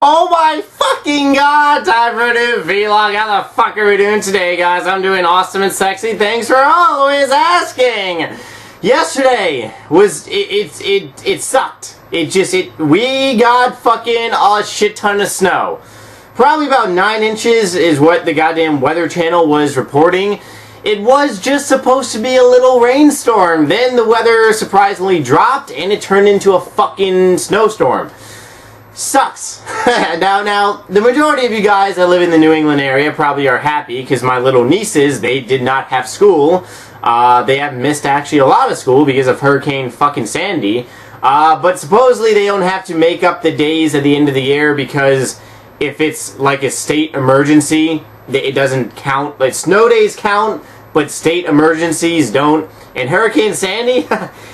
Oh my fucking god, time for a new vlog. How the fuck are we doing today, guys? I'm doing awesome and sexy. Thanks for always asking. Yesterday was, it sucked. We got fucking a shit ton of snow. Probably about 9 inches is what the goddamn Weather Channel was reporting. It was just supposed to be a little rainstorm. Then the weather surprisingly dropped and it turned into a fucking snowstorm. Sucks. Now, the majority of you guys that live in the New England area probably are happy because my little nieces, they did not have school. They have missed actually a lot of school because of Hurricane fucking Sandy. But supposedly they don't have to make up the days at the end of the year because if it's like a state emergency, it doesn't count. Like snow days count, but state emergencies don't. And Hurricane Sandy,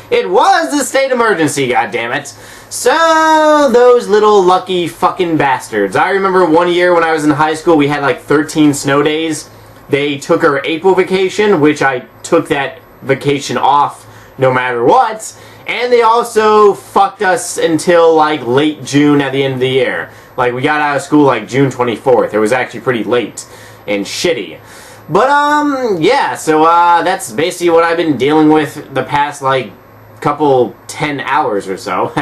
it was a state emergency, goddammit. So, those little lucky fucking bastards. I remember one year when I was in high school, we had like 13 snow days. They took our April vacation, which I took that vacation off no matter what. And they also fucked us until like late June at the end of the year. Like we got out of school like June 24th. It was actually pretty late and shitty. But, yeah, so, that's basically what I've been dealing with the past, like, couple 10 hours or so.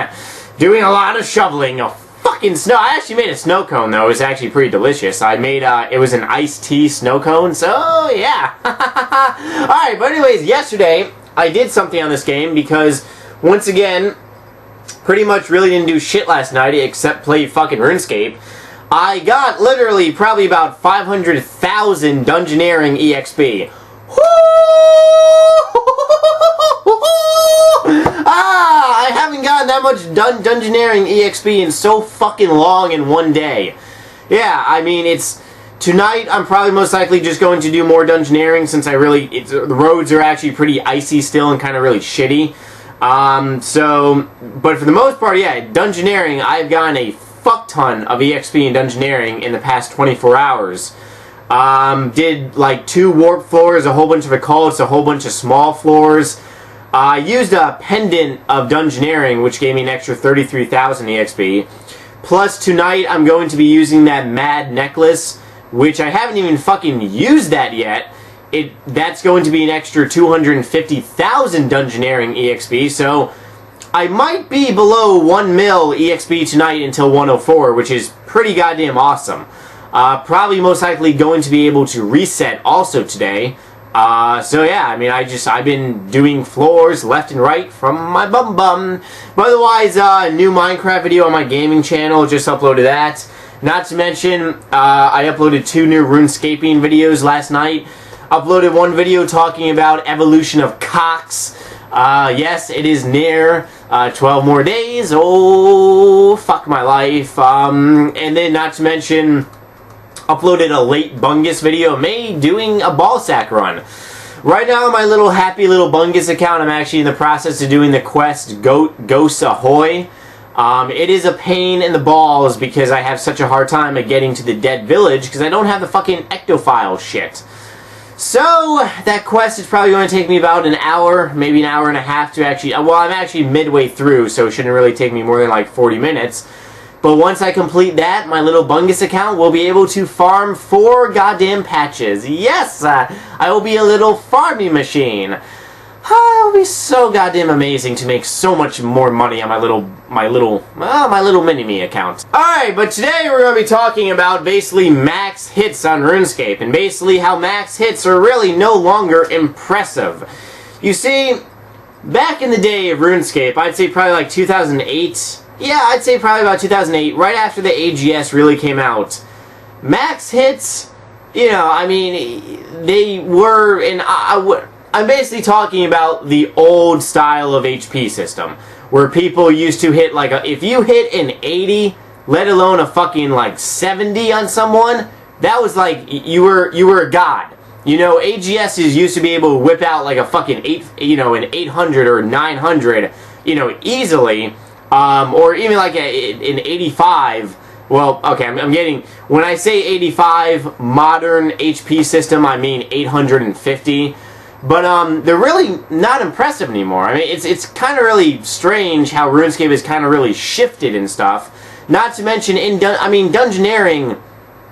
Doing a lot of shoveling of fucking snow. I actually made a snow cone, though. It was actually pretty delicious. I made, it was an iced tea snow cone, so, yeah. Alright, but anyways, yesterday, I did something on this game because, once again, pretty much really didn't do shit last night except play fucking Runescape. I got literally probably about 500,000 dungeonering EXP. I haven't gotten that much dungeonering EXP in so fucking long in one day. Yeah, I mean, tonight I'm probably most likely just going to do more dungeonering since the roads are actually pretty icy still and kind of really shitty. But for the most part, yeah, dungeonering, I've gotten a fuck ton of EXP and dungeonering in the past 24 hours. Did like 2 warp floors, a whole bunch of occults, a whole bunch of small floors. I used a pendant of dungeonering, which gave me an extra 33,000 EXP. Plus tonight I'm going to be using that mad necklace, which I haven't even fucking used that yet. That's going to be an extra 250,000 dungeonering EXP, so I might be below 1 mil EXP tonight until 104, which is pretty goddamn awesome. Probably most likely going to be able to reset also today. So yeah, I mean, I've been doing floors left and right from my bum. But otherwise, new Minecraft video on my gaming channel, just uploaded that. Not to mention, I uploaded 2 new RuneScaping videos last night. Uploaded 1 video talking about evolution of cocks. Yes, it is near 12 more days. Oh, fuck my life. And then, not to mention, uploaded a late Bungus video of me doing a ball sack run. Right now, on my little happy little Bungus account, I'm actually in the process of doing the quest Ghosts Ahoy. It is a pain in the balls because I have such a hard time at getting to the dead village because I don't have the fucking ectophile shit. So, that quest is probably going to take me about an hour, maybe an hour and a half to actually... Well, I'm actually midway through, so it shouldn't really take me more than like 40 minutes. But once I complete that, my little Bungus account will be able to farm 4 goddamn patches. Yes! I will be a little farming machine. It will be so goddamn amazing to make so much more money on my little mini-me account. Alright, but today we're going to be talking about basically max hits on RuneScape, and basically how max hits are really no longer impressive. You see, back in the day of RuneScape, I'd say probably like 2008, yeah, I'd say probably about 2008, right after the AGS really came out, max hits, you know, I mean, they were, and I'm basically talking about the old style of HP system, where people used to hit like if you hit an 80, let alone a fucking like 70 on someone, that was like, you were a god. You know, AGSs used to be able to whip out like a fucking an 800 or 900, you know, easily, or even like an 85. Well, okay, I'm getting, when I say 85 modern HP system, I mean 850. But they're really not impressive anymore. I mean, it's kind of really strange how RuneScape has kind of really shifted and stuff. Not to mention, dungeoneering,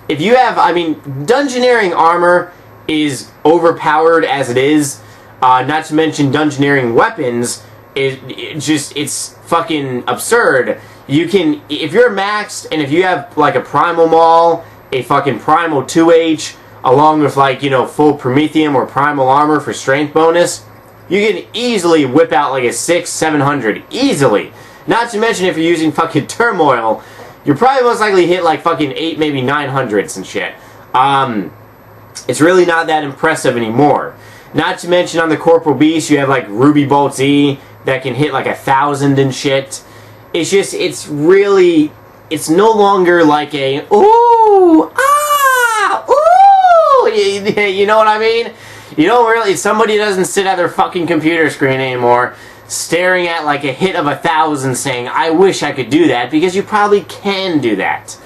if you have, dungeoneering armor is overpowered as it is. Not to mention dungeoneering weapons, it's fucking absurd. You can, if you're maxed, and if you have, like, a Primal Maul, a fucking Primal 2H, along with, like, full Prometheum or Primal Armor for strength bonus, you can easily whip out, like, a 600-700. Easily. Not to mention, if you're using fucking Turmoil, you're probably most likely hit, like, fucking 8, maybe 900s and shit. It's really not that impressive anymore. Not to mention, on the Corporal Beast, you have, like, Ruby Bolt Z that can hit, like, 1,000 and shit. It's just, it's no longer like a, ooh, ah, ooh, you know what I mean? You don't really, somebody doesn't sit at their fucking computer screen anymore staring at like a hit of 1,000 saying, I wish I could do that, because you probably can do that.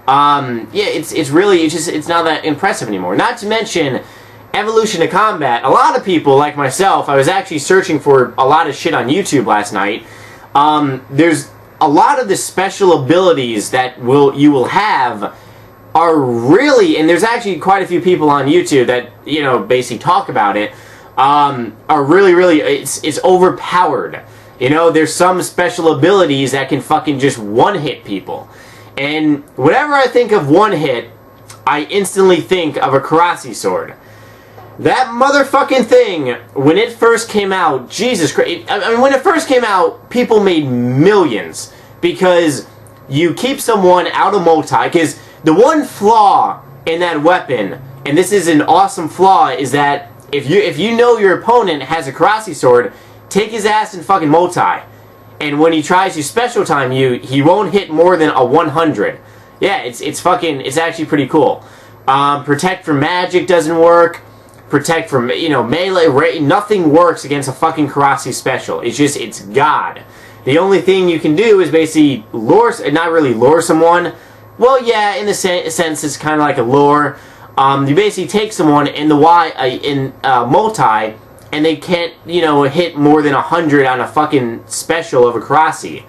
Yeah, it's not that impressive anymore. Not to mention, evolution of combat. A lot of people, like myself, I was actually searching for a lot of shit on YouTube last night. There's a lot of the special abilities that you will have are really, and there's actually quite a few people on YouTube that, basically talk about it, are really, it's overpowered. There's some special abilities that can fucking just one-hit people. And whenever I think of one-hit, I instantly think of a Karasi sword. That motherfucking thing, when it first came out, Jesus Christ, when it first came out, people made millions, because you keep someone out of multi, because the one flaw in that weapon, and this is an awesome flaw, is that if you know your opponent has a Karasi sword, take his ass in fucking multi, and when he tries to special time you, he won't hit more than a 100. Yeah, it's actually pretty cool. Protect from magic doesn't work. Protect from, melee, nothing works against a fucking Karasi special. It's God. The only thing you can do is basically not really lure someone. Well, yeah, in the sense it's kind of like a lure. You basically take someone in multi, and they can't, hit more than 100 on a fucking special of a Karasi,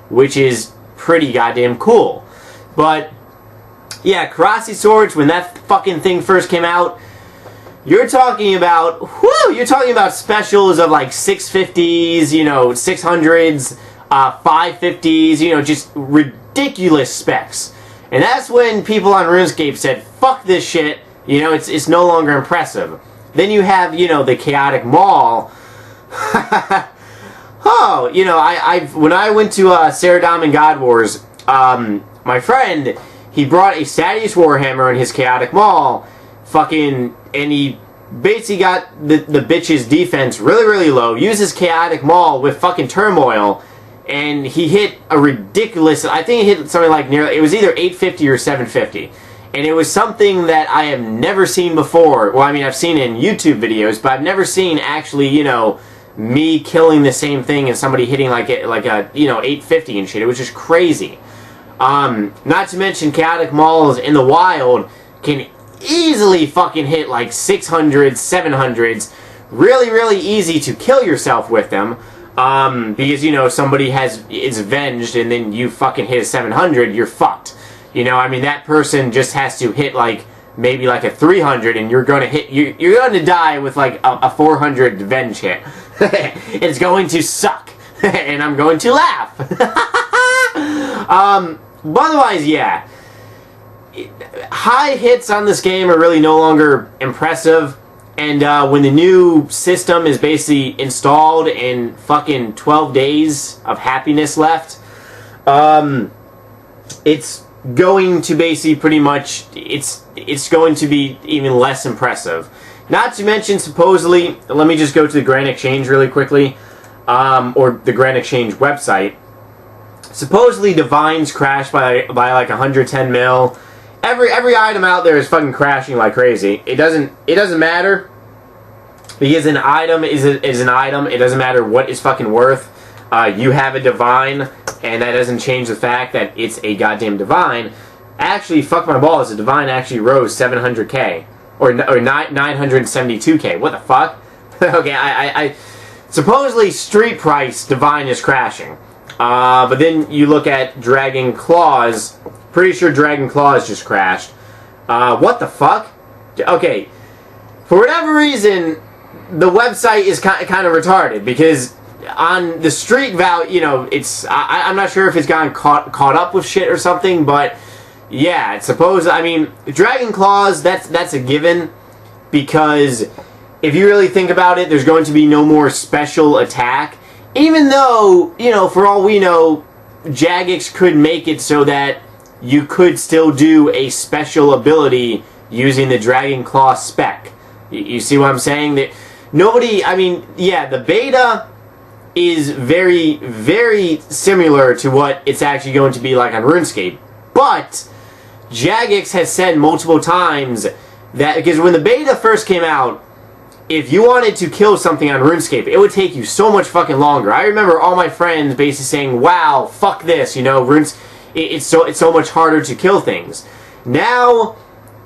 which is pretty goddamn cool. But, yeah, Karasi swords, when that fucking thing first came out, you're talking about specials of like 650s, 600s, 550s, just ridiculous specs. And that's when people on RuneScape said, fuck this shit, it's no longer impressive. Then you have, the Chaotic Maul. Oh, when I went to Saradam and God Wars, my friend, he brought a Sadius Warhammer and his Chaotic Maul, and he basically got the bitch's defense really low, used his Chaotic Maul with fucking Turmoil, and he hit a ridiculous, I think he hit something like it was either 850 or 750. And it was something that I have never seen before. Well, I've seen it in YouTube videos, but I've never seen actually, me killing the same thing and somebody hitting like a 850 and shit. It was just crazy. Not to mention Chaotic Mauls in the wild can easily fucking hit like 600s, 700s. Really easy to kill yourself with them. Because, somebody is avenged and then you fucking hit a 700, you're fucked. That person just has to hit like maybe like a 300 and you're gonna die with like a 400 venge hit. It's going to suck. And I'm going to laugh. But otherwise, yeah. High hits on this game are really no longer impressive. And when the new system is basically installed and fucking 12 days of happiness left, it's going to basically pretty much, it's going to be even less impressive. Not to mention, supposedly, let me just go to the Grand Exchange really quickly, or the Grand Exchange website. Supposedly, Divines crashed by like 110 mil. Every item out there is fucking crashing like crazy. It doesn't matter, because an item is an item. It doesn't matter what it's fucking worth. You have a Divine, and that doesn't change the fact that it's a goddamn Divine. Actually, fuck my balls, the Divine actually rose 700k. Or 972k. What the fuck? Okay, I supposedly street price Divine is crashing. But then you look at Dragon Claws. Pretty sure Dragon Claws just crashed. What the fuck? Okay. For whatever reason, the website is kind of retarded, because on the street value, you know, it's I'm not sure if it's gotten caught up with shit or something, but yeah, it's supposed. I mean, Dragon Claws, that's a given, because if you really think about it, there's going to be no more special attack. Even though, you know, for all we know, Jagex could make it so that you could still do a special ability using the Dragon Claw spec. You see what I'm saying? That nobody, I mean, yeah, the beta is very, very similar to what it's actually going to be like on RuneScape. But Jagex has said multiple times that, because when the beta first came out, if you wanted to kill something on RuneScape, it would take you so much fucking longer. I remember all my friends basically saying, wow, fuck this, you know, it's so much harder to kill things. Now,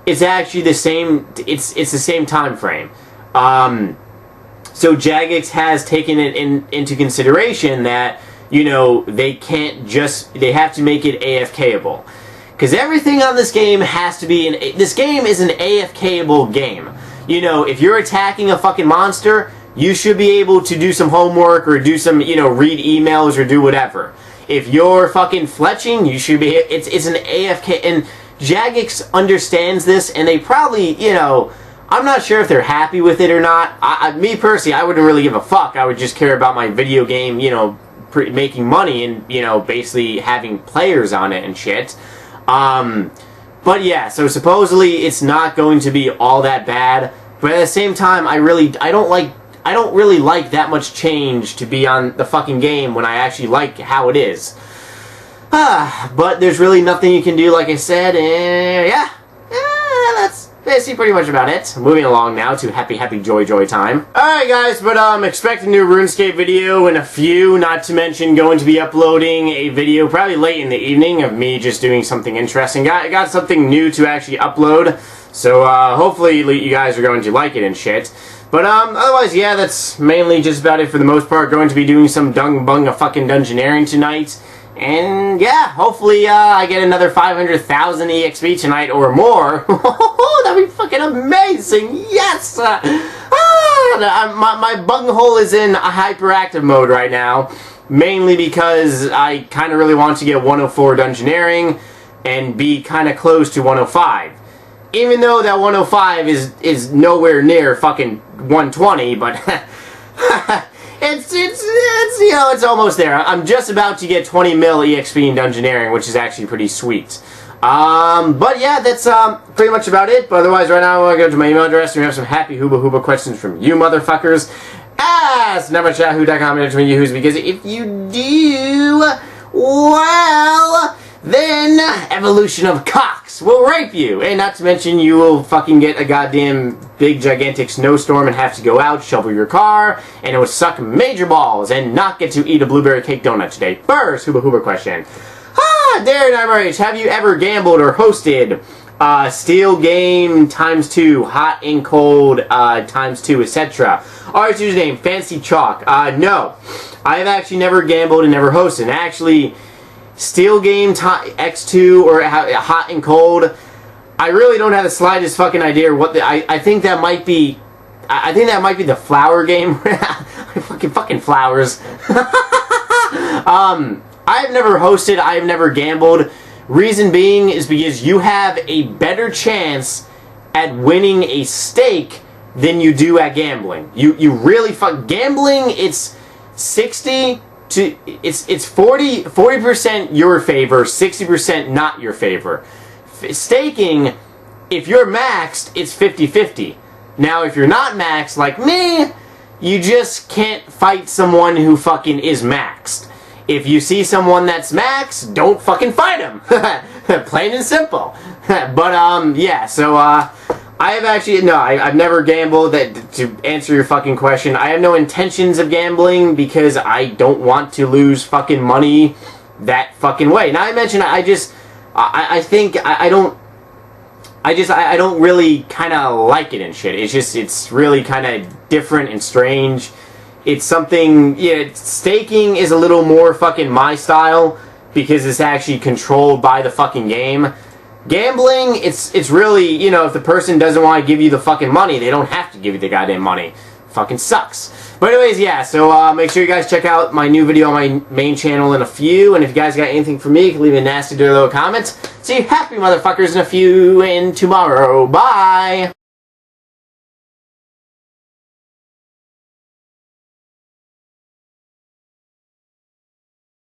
it's actually the same, it's the same time frame. So Jagex has taken it into consideration that, you know, they have to make it AFKable. Because everything on this game has to be this game is an AFKable game. You know, if you're attacking a fucking monster, you should be able to do some homework or do some, you know, read emails or do whatever. If you're fucking fletching, you should be, it's an AFK, and Jagex understands this, and they probably, you know, I'm not sure if they're happy with it or not. Me personally, I wouldn't really give a fuck. I would just care about my video game, you know, making money and, you know, basically having players on it and shit. But yeah, so supposedly it's not going to be all that bad, but at the same time, I don't really like that much change to be on the fucking game when I actually like how it is. But there's really nothing you can do, like I said, and yeah, that's basically pretty much about it. Moving along now to happy joy time. Alright guys, but expect a new RuneScape video in a few, not to mention going to be uploading a video probably late in the evening of me just doing something interesting. Got something new to actually upload, so hopefully you guys are going to like it and shit. But otherwise, yeah, that's mainly just about it for the most part. Going to be doing some fucking dungeoneering tonight. And yeah, hopefully I get another 500,000 EXP tonight or more. That'd be fucking amazing. Yes! My bunghole is in a hyperactive mode right now. Mainly because I kind of really want to get 104 dungeoneering and be kind of close to 105. Even though that 105 is nowhere near fucking 120, but it's you know, it's almost there. I'm just about to get 20 mil EXP in dungeoneering, which is actually pretty sweet. But yeah, that's pretty much about it. But otherwise, right now I want to go to my email address and we have some happy hooba questions from you motherfuckers. Snumber@yahoo.com between you, because if you do, well, then Evolution of Cox will rape you. And not to mention, you will fucking get a goddamn big gigantic snowstorm and have to go out, shovel your car, and it will suck major balls and not get to eat a blueberry cake donut today. First, hooba question. Darren RH, have you ever gambled or hosted Steel Game ×2, Hot and Cold ×2, etc.? Our username, Fancy Chalk. No. I have actually never gambled and never hosted. And actually, Steel Game X2 or Hot and Cold, I really don't have the slightest fucking idea what I think that might be. I think that might be the flower game. fucking flowers. I've never hosted. I've never gambled. Reason being is because you have a better chance at winning a stake than you do at gambling. You really gambling. It's 60 to it's 40% your favor, 60% not your favor. Staking, if you're maxed, it's 50-50. Now, if you're not maxed like me, you just can't fight someone who fucking is maxed. If you see someone that's maxed, don't fucking fight him. Plain and simple. But yeah, so I have actually I've never gambled. That to answer your fucking question, I have no intentions of gambling because I don't want to lose fucking money that fucking way. Now I mentioned I don't really kind of like it and shit. It's really kind of different and strange. it's something, yeah, staking is a little more fucking my style, because it's actually controlled by the fucking game. Gambling, it's really, you know, if the person doesn't want to give you the fucking money, they don't have to give you the goddamn money. Fucking sucks. But anyways, yeah, so make sure you guys check out my new video on my main channel in a few, and if you guys got anything for me, you can leave a nasty dirty little comment. See you happy motherfuckers in a few, and tomorrow. Bye!